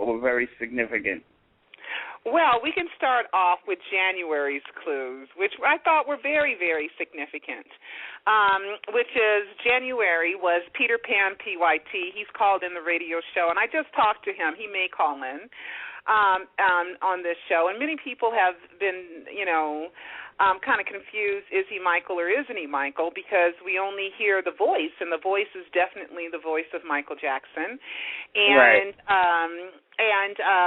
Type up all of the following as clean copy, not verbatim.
or very significant? Well, we can start off with January's clues, which I thought were very, very significant, which is January was Peter Pan PYT. He's called in the radio show, and I just talked to him. He may call in on this show, and many people have been, kind of confused, is he Michael or isn't he Michael, because we only hear the voice, and the voice is definitely the voice of Michael Jackson. And right.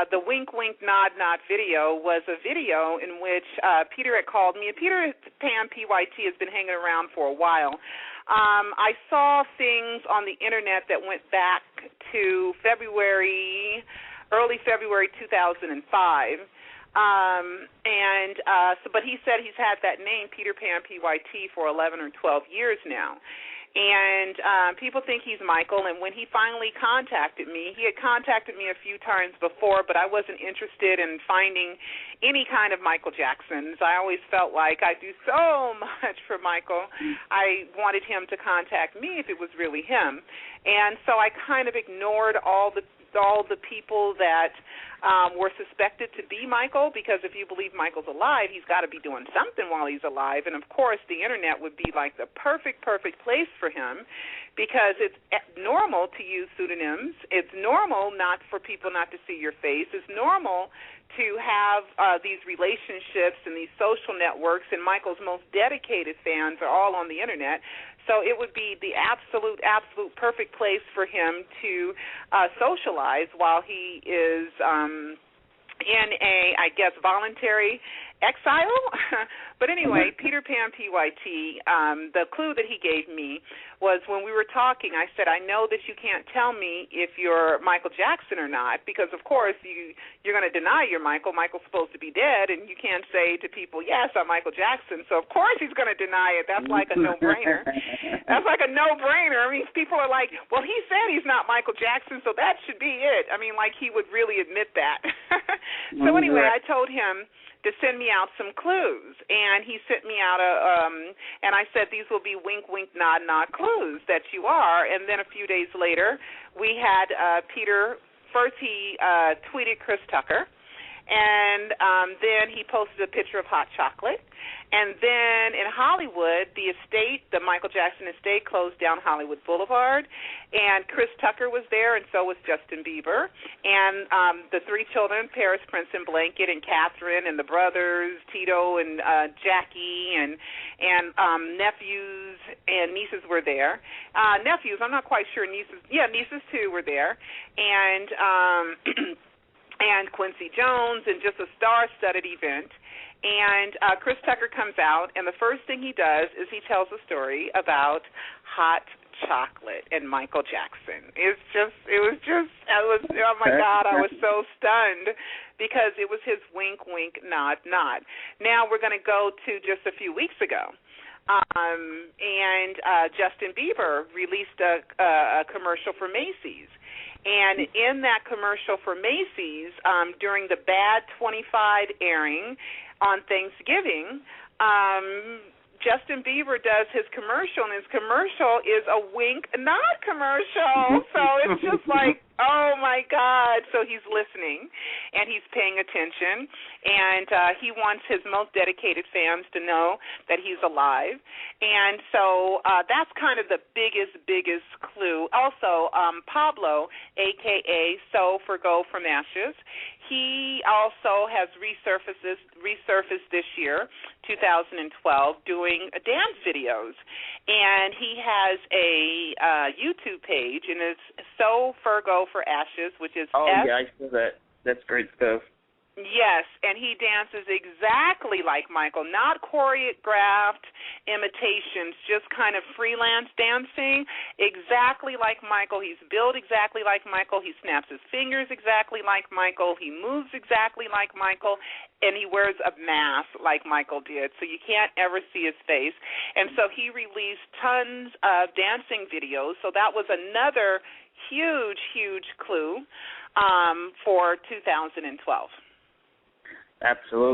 The wink, wink, nod, nod video was a video in which Peter had called me. And Peter Pan PYT has been hanging around for a while. I saw things on the Internet that went back to early February 2005. But he said he's had that name, Peter Pan PYT, for 11 or 12 years now. And people think he's Michael, and when he finally contacted me, he had contacted me a few times before, but I wasn't interested in finding any kind of Michael Jacksons. I always felt like I do so much for Michael. I wanted him to contact me if it was really him. And so I kind of ignored all the people that were suspected to be Michael, because if you believe Michael's alive, he's got to be doing something while he's alive. And, of course, the Internet would be like the perfect place for him, because it's normal to use pseudonyms. It's normal for people not to see your face. It's normal to have these relationships and these social networks, and Michael's most dedicated fans are all on the Internet. So it would be the absolute perfect place for him to socialize while he is in a, I guess, voluntary exile. But anyway, Peter Pan PYT, the clue that he gave me was when we were talking, I said, I know that you can't tell me if you're Michael Jackson or not, because, of course, you're going to deny you're Michael. Michael's supposed to be dead, and you can't say to people, yes, I'm Michael Jackson. So, of course, he's going to deny it. That's like a no-brainer. That's like a no-brainer. I mean, people are like, well, he said he's not Michael Jackson, so that should be it. I mean, like he would really admit that. So anyway, I told him to send me out some clues, and he sent me out and I said these will be wink, wink, nod, nod clues that you are. And then a few days later, we had Peter. First, he tweeted Chris Tucker, and then he posted a picture of hot chocolate. And then in Hollywood, the Michael Jackson estate closed down Hollywood Boulevard, and Chris Tucker was there, and so was Justin Bieber. And the three children, Paris, Prince, and Blanket, and Catherine, and the brothers, Tito and Jackie, and nephews and nieces were there. Nephews, I'm not quite sure. Nieces too were there. And and Quincy Jones, and just a star-studded event. And Chris Tucker comes out, and the first thing he does is he tells a story about hot chocolate and Michael Jackson. Oh my God, I was so stunned, because it was his wink, wink, nod, nod. Now we're going to go to just a few weeks ago. And Justin Bieber released a commercial for Macy's. And in that commercial for Macy's, during the Bad 25 airing on Thanksgiving, Justin Bieber does his commercial, and his commercial is a wink nod commercial. So it's just like, oh, my God. So he's listening, and he's paying attention, and he wants his most dedicated fans to know that he's alive. And so that's kind of the biggest clue. Also, Pablo, a.k.a. So for Go From Ashes, he also has resurfaced this year, 2012, doing dance videos. And he has a YouTube page, and it's So for Go For Ashes, which is yeah, I saw that. That's great stuff. Yes, and he dances exactly like Michael, not choreographed imitations, just kind of freelance dancing, exactly like Michael. He's built exactly like Michael. He snaps his fingers exactly like Michael. He moves exactly like Michael, and he wears a mask like Michael did, so you can't ever see his face. And so he released tons of dancing videos, so that was another huge clue for 2012. Absolutely.